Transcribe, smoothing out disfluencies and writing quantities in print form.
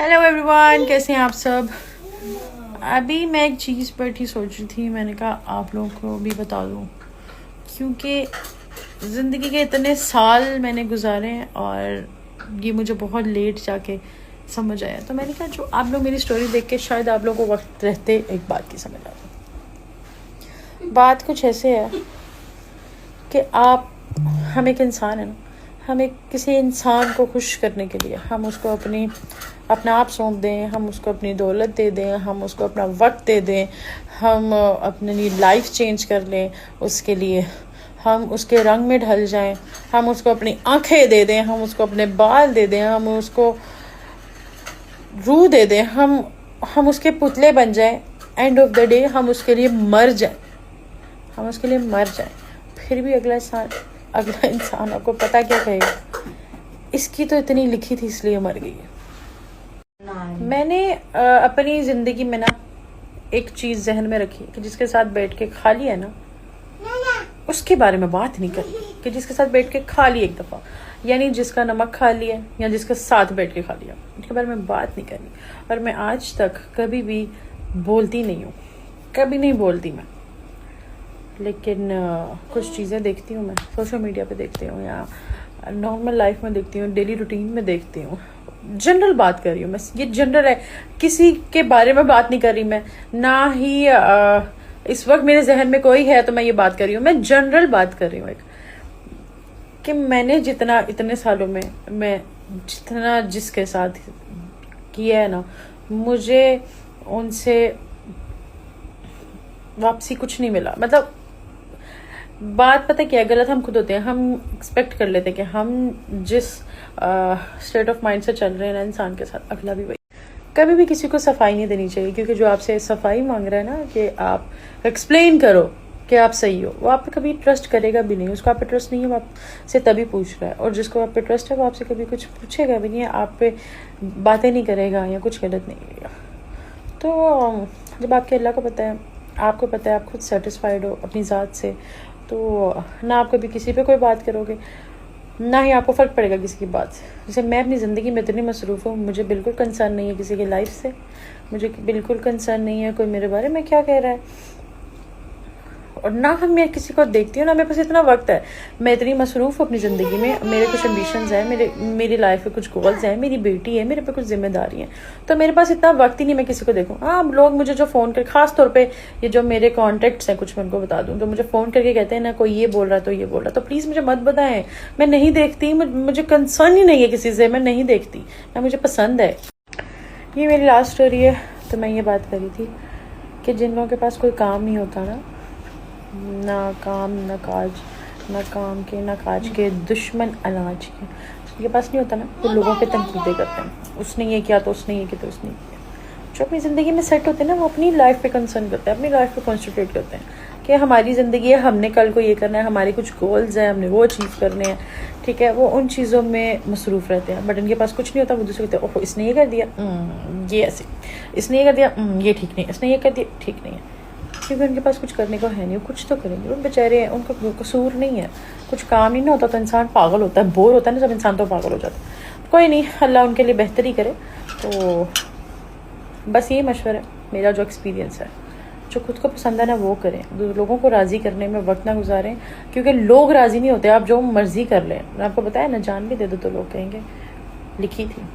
Hello everyone, कैसे हैं आप सब। अभी मैं एक चीज़ पर ही सोच रही थी, मैंने कहा आप लोगों को भी बता दूं, क्योंकि ज़िंदगी के इतने साल मैंने गुजारे हैं और ये मुझे बहुत लेट जाके समझ आया। तो मैंने कहा जो आप लोग मेरी स्टोरी देख के शायद आप लोगों को वक्त रहते एक बात की समझ आ जाए। बात कुछ ऐसे है कि हम एक इंसान है ना, हम एक किसी इंसान को खुश करने के लिए हम उसको अपना आप सौंप दें, हम उसको अपनी दौलत दे दें, हम उसको अपना वक्त दे दें, हम अपनी लाइफ चेंज कर लें उसके लिए, हम उसके रंग में ढल जाएं, हम उसको अपनी आंखें दे दें, हम उसको अपने बाल दे दें, हम उसको रूह दे दें, हम उसके पुतले बन जाएं। एंड ऑफ द डे हम उसके लिए मर जाएं, फिर भी अगला इंसान आपको पता क्या कहेगा, इसकी तो इतनी लिखी थी इसलिए मर गई है। मैंने अपनी ज़िंदगी में ना एक चीज़ जहन में रखी कि जिसके साथ बैठ के खा लिया ना, उसके बारे में बात नहीं करनी। कि जिसके साथ बैठ के खा लिया एक दफ़ा, यानी जिसका नमक खा लिया या जिसके साथ बैठ के खा लिया, उसके बारे में बात नहीं करनी। और मैं आज तक कभी भी बोलती नहीं हूँ, कभी नहीं बोलती मैं। लेकिन कुछ चीज़ें देखती हूँ, मैं सोशल मीडिया पे देखती हूँ या नॉर्मल लाइफ में देखती हूँ, डेली रूटीन में देखती हूँ। जनरल बात कर रही हूँ मैं, ये जनरल है, किसी के बारे में बात नहीं कर रही मैं, ना ही इस वक्त मेरे जहन में कोई है तो मैं ये बात कर रही हूँ। मैं जनरल बात कर रही हूँ एक, कि मैंने जितना इतने सालों में मैं जितना जिसके साथ किया है ना, मुझे उनसे वापसी कुछ नहीं मिला। मतलब बात पता क्या है, गलत हम खुद होते हैं। हम एक्सपेक्ट कर लेते हैं कि हम जिस स्टेट ऑफ माइंड से चल रहे हैं ना इंसान के साथ, अगला भी वही। कभी भी किसी को सफाई नहीं देनी चाहिए, क्योंकि जो आपसे सफाई मांग रहा है ना कि आप एक्सप्लेन करो कि आप सही हो, वो आप पे कभी ट्रस्ट करेगा भी नहीं। उसको आप पे ट्रस्ट नहीं है, वो आपसे तभी पूछ रहा है। और जिसको आप पे ट्रस्ट है वो आपसे कभी कुछ पूछेगा भी नहीं है, आप पे बातें नहीं करेगा या कुछ गलत नहीं करेगा। तो जब आपके अल्लाह को पता है, आपको पता है, आप खुद सेटिस्फाइड हो अपनी ज़ात से, तो ना आप कभी किसी पे कोई बात करोगे, ना ही आपको फ़र्क पड़ेगा किसी की बात से। जैसे मैं अपनी ज़िंदगी में इतनी मसरूफ़ हूँ, मुझे बिल्कुल कंसर्न नहीं है किसी की लाइफ से, मुझे बिल्कुल कंसर्न नहीं है कोई मेरे बारे में क्या कह रहा है। और ना मैं किसी को देखती हूँ, ना मेरे पास इतना वक्त है। मैं इतनी मसरूफ़ हूँ अपनी ज़िंदगी में, मेरे कुछ एम्बिशंस हैं, मेरी लाइफ में कुछ गोल्स हैं, मेरी बेटी है, मेरे पे कुछ जिम्मेदारी हैं, तो मेरे पास इतना वक्त ही नहीं मैं किसी को देखूँ। हाँ, लोग मुझे जो फ़ोन कर, ख़ास तौर पे ये जो मेरे कॉन्टेक्ट्स हैं, कुछ मैं उनको बता दूँ, जो मुझे फ़ोन करके कहते हैं ना कोई ये बोल रहा है तो ये बोल रहा है, तो प्लीज़ मुझे मत बताएं। मैं नहीं देखती, मुझे कंसर्न ही नहीं है किसी से, मैं नहीं देखती, ना मुझे पसंद है। ये मेरी लास्ट स्टोरी है। तो मैं ये बात करी थी कि जिन लोगों के पास कोई काम नहीं होता ना काम ना काज, ना काम के ना काज के, दुश्मन अनाज के, जिनके पास नहीं होता ना, वो लोगों पे तनकीदें करते हैं। उसने ये किया तो उसने ये किया तो उसने ये किया। जो अपनी ज़िंदगी में सेट होते हैं ना, वो अपनी लाइफ पे कंसर्न करते हैं, अपनी लाइफ पे कॉन्सेंट्रेट करते हैं कि हमारी ज़िंदगी है, हमने कल को ये करना है, हमारे कुछ गोल्स हैं, हमने वो अचीव करने हैं, ठीक है। वो उन चीज़ों में मसरूफ़ रहते हैं। बट इनके पास कुछ नहीं होता, वो दूसरे कहते हैं ओहो इसने ये कर दिया, ये ऐसे, इसने ये कर दिया, ये ठीक नहीं, इसने ये कर दिया, ठीक नहीं है। क्योंकि उनके पास कुछ करने को है नहीं, वो कुछ तो करेंगे, वो बेचारे हैं, उनका कसूर नहीं है। कुछ काम ही नहीं होता तो इंसान पागल होता है, बोर होता है ना, सब इंसान तो पागल हो जाता है। कोई नहीं, अल्लाह उनके लिए बेहतरी करे। तो बस ये मशवरा है मेरा, जो एक्सपीरियंस है। जो खुद को पसंद है ना वो करें, लोगों को राज़ी करने में वक्त ना गुजारें, क्योंकि लोग राज़ी नहीं होते। आप जो मर्ज़ी कर लें, आपको बताया ना, जान भी दे दो तो लोग कहेंगे लिखी थी।